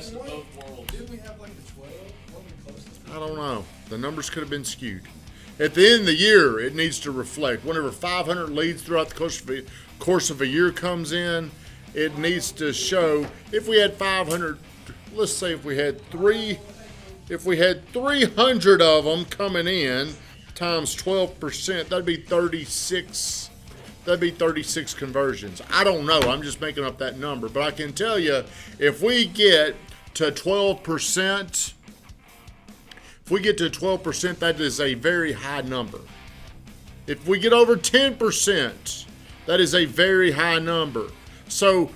best of both worlds. Didn't we have like the 12? What were the closest? I don't know. The numbers could have been skewed. At the end of the year, it needs to reflect. Whenever 500 leads throughout the course of a year comes in, it needs to show. If we had 500, let's say if we had 300 of them coming in times 12%, that'd be 36. That'd be 36 conversions. I don't know. I'm just making up that number. But I can tell you, if we get to 12%, that is a very high number. If we get over 10%, that is a very high number. So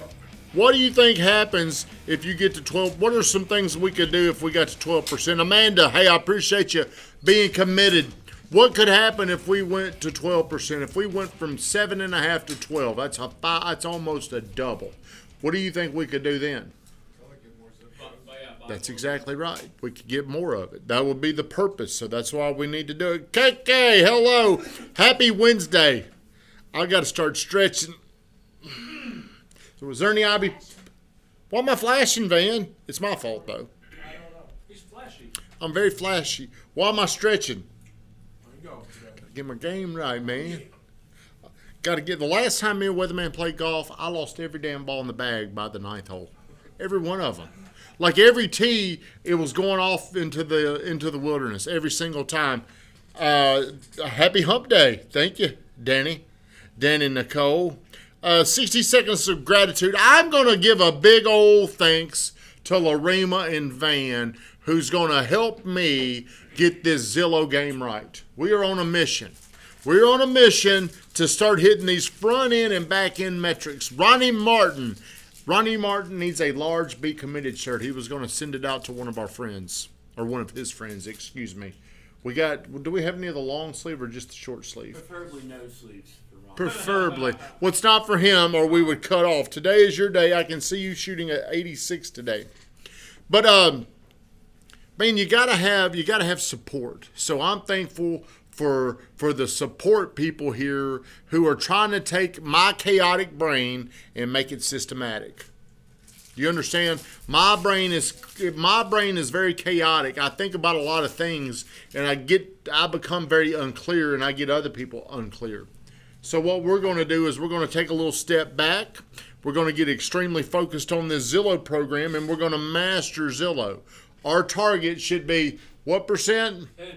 what do you think happens if you get to 12? What are some things we could do if we got to 12%? Amanda, hey, I appreciate you being committed. What could happen if we went to 12%? If we went from 7.5 to 12, that's almost a double. What do you think we could do then? That's exactly right. We could get more of it. That would be the purpose. So that's why we need to do it. KK, hello. Happy Wednesday. I got to start stretching. So was there any IB? Why am I flashing, Van? It's my fault, though. I don't know. He's flashy. I'm very flashy. Why am I stretching? Go. Get my game right, man. Got to get. The last time me and Weatherman played golf, I lost every damn ball in the bag by the 9th hole. Every one of them. Like every tee, it was going off into the wilderness every single time. Happy Hump Day. Thank you, Danny Nicole. 60 seconds of gratitude. I'm going to give a big old thanks to Larima and Van, who's going to help me get this Zillow game right. We are on a mission. We're on a mission to start hitting these front end and back end metrics. Ronnie Martin needs a large Be Committed shirt. He was going to send it out to one of our friends, or one of his friends, excuse me. Do we have any of the long sleeve or just the short sleeve? Preferably no sleeves for Ron. Preferably. Well, it's not for him, or we would cut off. Today is your day. I can see you shooting at 86 today. But man, you gotta have support. So I'm thankful for the support people here who are trying to take my chaotic brain and make it systematic. You understand? My brain is very chaotic. I think about a lot of things, and I become very unclear, and I get other people unclear. So what we're going to do is we're going to take a little step back. We're going to get extremely focused on this Zillow program, and we're going to master Zillow. Our target should be what percent? 12.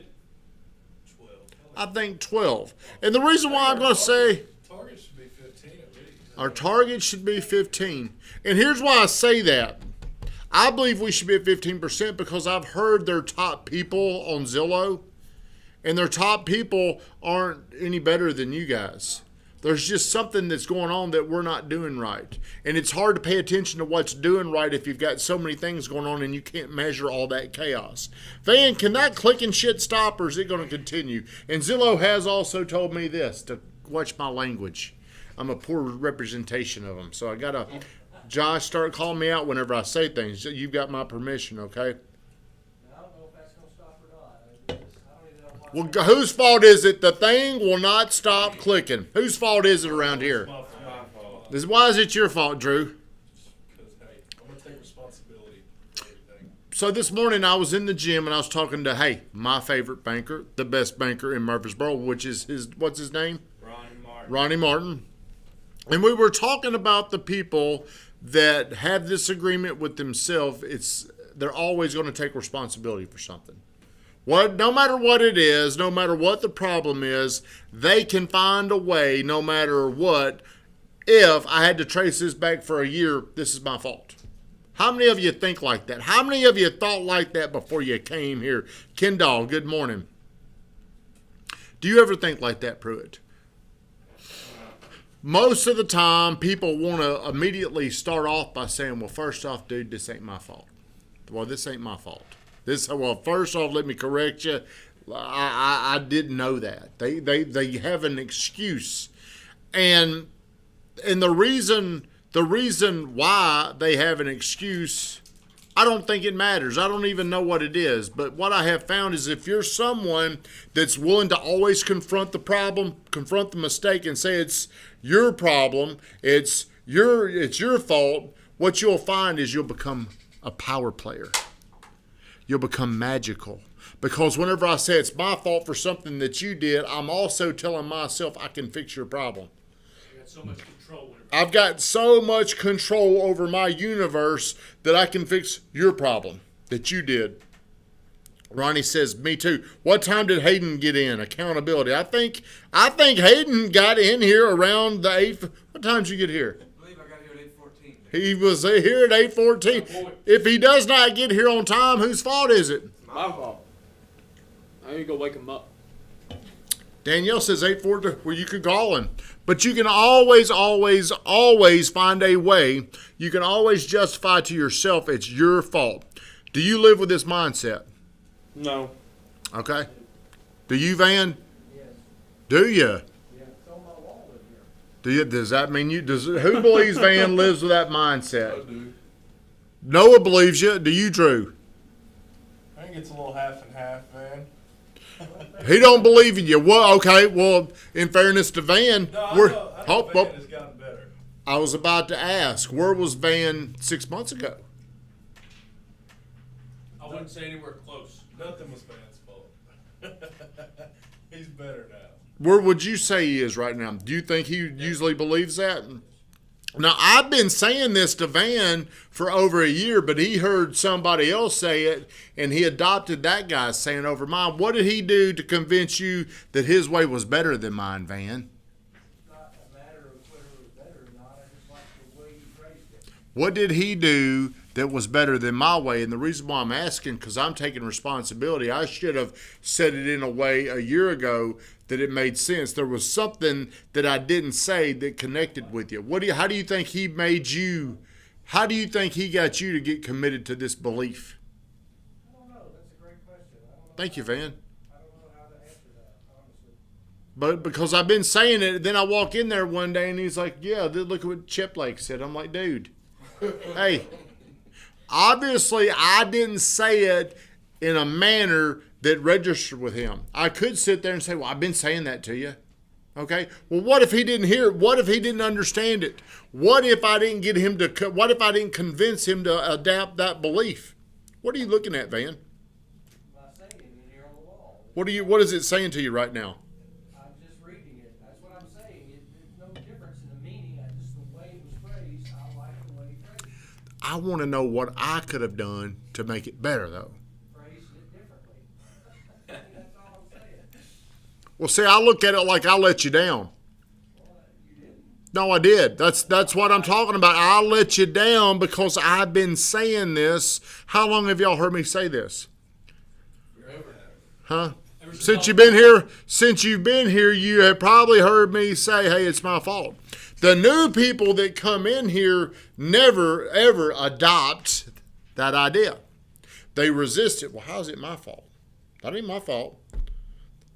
I think 12. And the reason why I'm going to say Target should be 15 at least. our target should be 15. And here's why I say that. I believe we should be at 15% because I've heard their top people on Zillow, and their top people aren't any better than you guys. There's just something that's going on that we're not doing right. And it's hard to pay attention to what's doing right if you've got so many things going on and you can't measure all that chaos. Van, can that clicking shit stop, or is it going to continue? And Zillow has also told me this, to watch my language. I'm a poor representation of them. So I got to, Josh, start calling me out whenever I say things. You've got my permission, okay? I don't know if that's going to stop or not. I don't even know Well, why. whose fault is it? The thing will not stop clicking. Whose fault is it around here? My fault. Why is it your fault, Drew? Because, hey, I'm going to take responsibility for everything. So this morning I was in the gym and I was talking to, my favorite banker, the best banker in Murfreesboro, which is what's his name? Ronnie Martin. And we were talking about the people that have this agreement with themselves. They're always going to take responsibility for something. No matter what it is, no matter what the problem is, they can find a way, no matter what. If I had to trace this back for a year, this is my fault. How many of you think like that? How many of you thought like that before you came here? Kendall, good morning. Do you ever think like that, Pruitt? Most of the time, people want to immediately start off by saying, well, first off, dude, this ain't my fault. Well, this ain't my fault. First off, let me correct you. I didn't know that. They have an excuse. And the reason why they have an excuse, I don't think it matters. I don't even know what it is. But what I have found is if you're someone that's willing to always confront the problem, confront the mistake, and say it's your problem, it's your fault, what you'll find is you'll become a power player. You'll become magical. Because whenever I say it's my fault for something that you did, I'm also telling myself I can fix your problem. You got so much control. I've got so much control over my universe that I can fix your problem that you did. Ronnie says, me too. What time did Hayden get in? Accountability. I think Hayden got in here around the 8th. What time did you get here? I believe I got here at 8:14. He was here at 8:14. If he does not get here on time, whose fault is it? My fault. I need to go wake him up. Danielle says 8:40. Well, you could call him. But you can always find a way. You can always justify to yourself it's your fault. Do you live with this mindset? No. Okay. Do you, Van? Yes. Do you? Yeah, it's on my wall in here. Do you? Does that mean you? Who believes Van lives with that mindset? do. Noah believes you. Do you, Drew? I think it's a little half and half, man. He don't believe in you. Well, okay. Well, in fairness to Van, No, I we're. know Hope, Van has gotten better. I was about to ask, where was Van 6 months ago? I wouldn't say anywhere close. Nothing was Van's fault. He's better now. Where would you say he is right now? Do you think he usually believes that? Now, I've been saying this to Van for over a year, but he heard somebody else say it, and he adopted that guy's saying over mine. What did he do to convince you that his way was better than mine, Van? It's not a matter of whether it was better or not. I just like the way you phrased it. What did he do that was better than my way? And the reason why I'm asking, because I'm taking responsibility. I should have said it in a way a year ago that it made sense. There was something that I didn't say that connected with you. How do you think he made you? How do you think he got you to get committed to this belief? I don't know. That's a great question. I don't know. Thank you, Van. I don't know how to answer that, honestly. But because I've been saying it, then I walk in there one day and he's like, yeah, look at what Chip Lake said. I'm like, dude, hey, obviously I didn't say it in a manner that registered with him. I could sit there and say, well, I've been saying that to you. Okay. Well, what if he didn't hear it? What if he didn't understand it? What if I didn't get him to, what if I didn't convince him to adapt that belief? What are you looking at, Van? My saying in here on the wall. What is it saying to you right now? I'm just reading it. That's what I'm saying. There's no difference in the meaning. Just the way it was phrased. I like the way he phrased it. I want to know what I could have done to make it better, though. Phrased it differently. That's all I'm saying. Well, see, I look at it like I let you down. Well, you didn't. No, I did. That's what I'm talking about. I let you down because I've been saying this. How long have y'all heard me say this? Forever. Huh? Ever since Since you've been here, you have probably heard me say, hey, it's my fault. The new people that come in here never, ever adopt that idea. They resist it. Well, how's it my fault? That ain't my fault.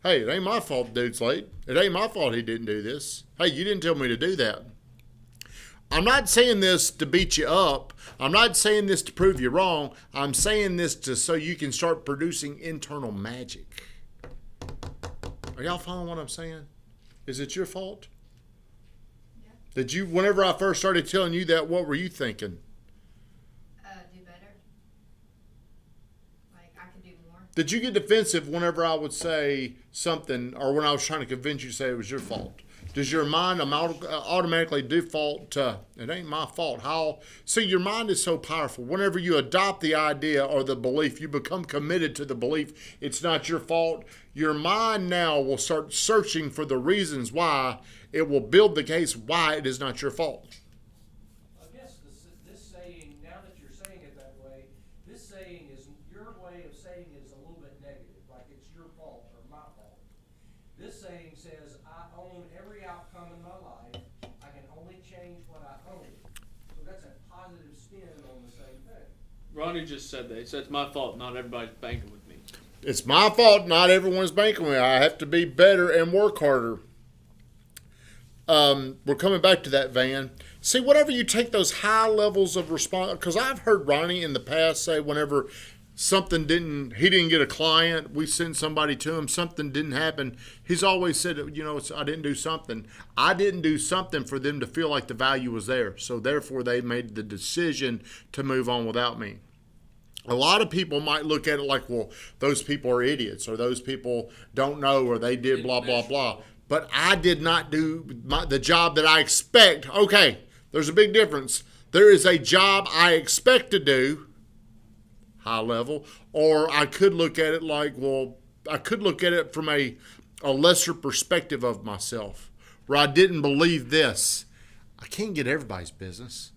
Hey, it ain't my fault the dude's late. It ain't my fault he didn't do this. Hey, you didn't tell me to do that. I'm not saying this to beat you up. I'm not saying this to prove you wrong. I'm saying this so you can start producing internal magic. Are y'all following what I'm saying? Is it your fault? Yeah. Whenever I first started telling you that, what were you thinking? Do better. Like, I could do more. Did you get defensive whenever I would say something, or when I was trying to convince you to say it was your fault? Does your mind automatically default to, it ain't my fault? How? See, your mind is so powerful. Whenever you adopt the idea or the belief, you become committed to the belief it's not your fault. Your mind now will start searching for the reasons why. It will build the case why it is not your fault. I guess this saying, now that you're saying it that way, this saying is, your way of saying it is a little bit negative, like it's your fault or my fault. This saying says, I own every outcome in my life. I can only change what I own. So that's a positive spin on the same thing. Ronnie just said that. He said it's my fault. Not everybody's banking with me. It's my fault. Not everyone's banking with me. I have to be better and work harder. We're coming back to that, Van. See, whenever you take those high levels of response, because I've heard Ronnie in the past say whenever he didn't get a client, we sent somebody to him, something didn't happen, he's always said, I didn't do something. I didn't do something for them to feel like the value was there. So therefore they made the decision to move on without me. A lot of people might look at it like, well, those people are idiots, or those people don't know, or they did blah, blah, blah. But I did not do the job that I expect. Okay, there's a big difference. There is a job I expect to do, high level, or I could look at it like, well, I could look at it from a lesser perspective of myself, where I didn't believe this. I can't get everybody's business.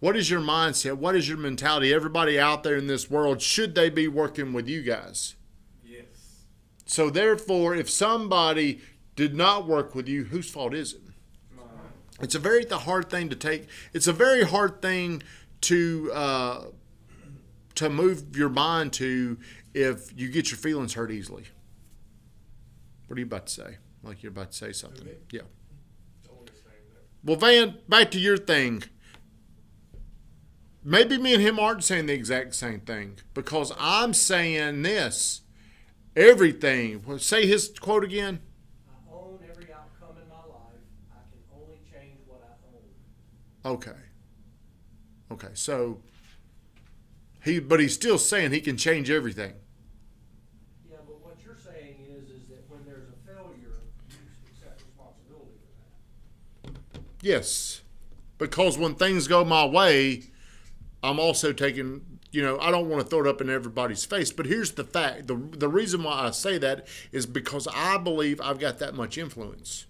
What is your mindset? What is your mentality? Everybody out there in this world, should they be working with you guys? Yes. So therefore, if somebody did not work with you, whose fault is it? Mine. It's a very hard thing to take. It's a very hard thing to move your mind to if you get your feelings hurt easily. What are you about to say? Like you're about to say something. Me? Yeah. Don't understand that. Well, Van, back to your thing. Maybe me and him aren't saying the exact same thing, because I'm saying this. Everything. Well, say his quote again. I own every outcome in my life. I can only change what I own. Okay. So but he's still saying he can change everything. Yeah, but what you're saying is that when there's a failure, you accept responsibility for that. Yes. Because when things go my way, I'm also taking, I don't want to throw it up in everybody's face, but here's the fact. The reason why I say that is because I believe I've got that much influence.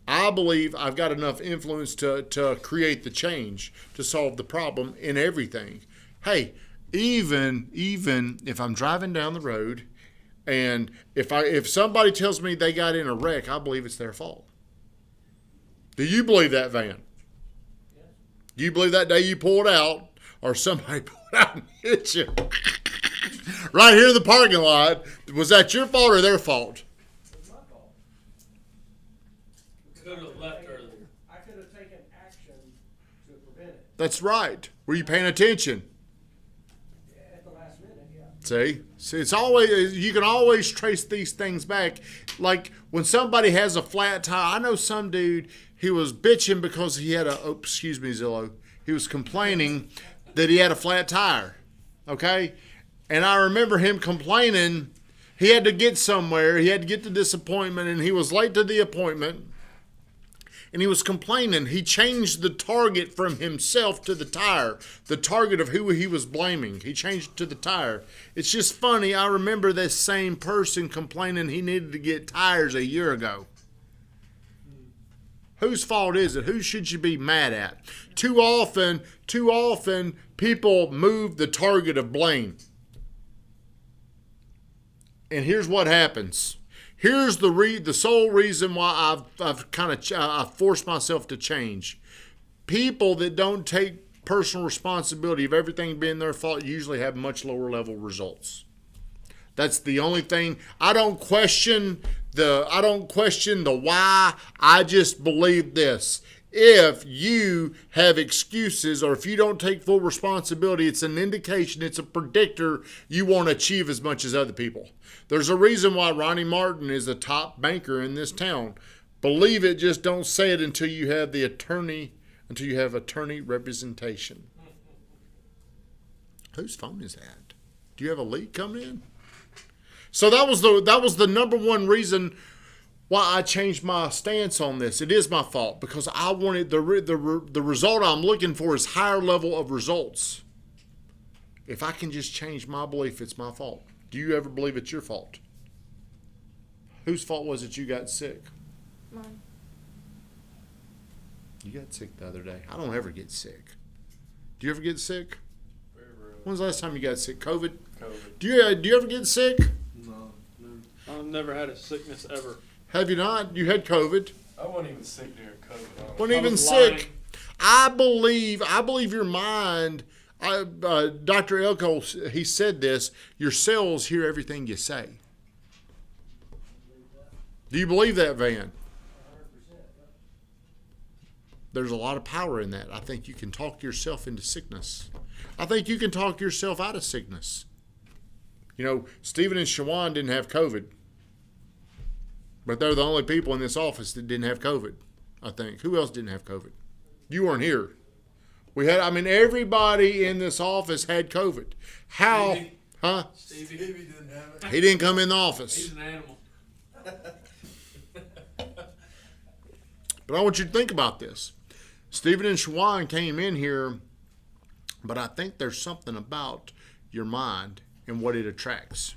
I believe I've got enough influence to create the change, to solve the problem in everything. Hey, even if I'm driving down the road and if somebody tells me they got in a wreck, I believe it's their fault. Do you believe that, Van? Do you believe that day you pulled out, or somebody pulled out and hit you right here in the parking lot? Was that your fault or their fault? It's my fault. Could have left earlier. I could have taken action to prevent it. That's right. Were you paying attention? At the last minute, yeah. See, it's always, you can always trace these things back. Like when somebody has a flat tire, I know some dude, he was bitching because he had excuse me, Zillow. He was complaining that he had a flat tire. Okay? And I remember him complaining he had to get somewhere. He had to get to this appointment, and he was late to the appointment. And he was complaining. He changed the target from himself to the tire. The target of who he was blaming. He changed it to the tire. It's just funny. I remember this same person complaining he needed to get tires a year ago. Whose fault is it? Who should you be mad at? Too often, people move the target of blame. And here's what happens. Here's the sole reason why I've forced myself to change. People that don't take personal responsibility of everything being their fault usually have much lower level results. That's the only thing. I don't question the why. I just believe this. If you have excuses, or if you don't take full responsibility, it's an indication, it's a predictor you won't achieve as much as other people. There's a reason why Ronnie Martin is a top banker in this town. Believe it, just don't say it until you have attorney representation. Whose phone is that? Do you have a leak coming in? So that was the number one reason why I changed my stance on this. It is my fault, because I wanted the result I'm looking for is higher level of results. If I can just change my belief, it's my fault. Do you ever believe it's your fault? Whose fault was it you got sick? Mine. You got sick the other day. I don't ever get sick. Do you ever get sick? Very rarely. When's the last time you got sick? COVID? COVID. Do you ever get sick? No. I've never had a sickness ever. Have you not? You had COVID. I wasn't even sick during COVID. Wasn't I even was sick. lying. I believe your mind. Dr. Elko, he said this. Your cells hear everything you say. Do you believe that, Van? 100%. Yep. There's a lot of power in that. I think you can talk yourself into sickness. I think you can talk yourself out of sickness. Stephen and Shawan didn't have COVID. But they're the only people in this office that didn't have COVID, I think. Who else didn't have COVID? You weren't here. We had, I mean, everybody in this office had COVID. How? Stevie. Huh? Stevie didn't have it. He didn't come in the office. He's an animal. But I want you to think about this. Stephen and Shawan came in here, but I think there's something about your mind and what it attracts.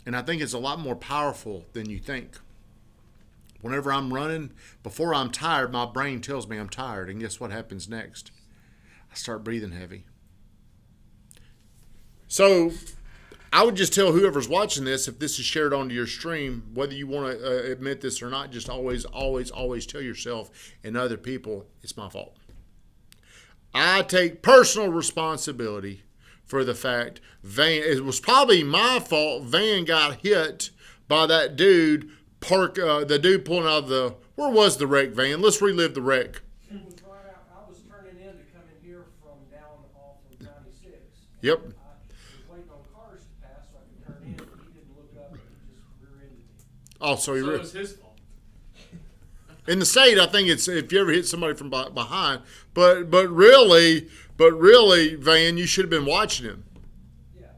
And I think it's a lot more powerful than you think. Whenever I'm running, before I'm tired, my brain tells me I'm tired. And guess what happens next? I start breathing heavy. So I would just tell whoever's watching this, if this is shared onto your stream, whether you want to admit this or not, just always tell yourself and other people, it's my fault. I take personal responsibility for the fact it was probably my fault Van got hit by that dude, the dude pulling out of the, where was the wreck, Van? Let's relive the wreck. It was right out, I was turning in to come in here from down off of 96. Yep. I was waiting on cars to pass so I could turn in, and he didn't look up, and he just rear-ended me. Oh, so he So it was his fault. in the state, I think it's if you ever hit somebody from behind, but really, Van, you should have been watching him. Yeah.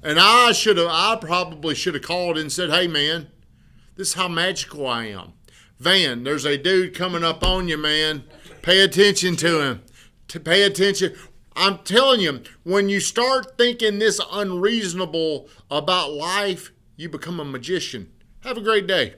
And I probably should have called and said, hey, man, this is how magical I am. Van, there's a dude coming up on you, man. Pay attention to him. Pay attention. I'm telling you, when you start thinking this unreasonable about life, you become a magician. Have a great day.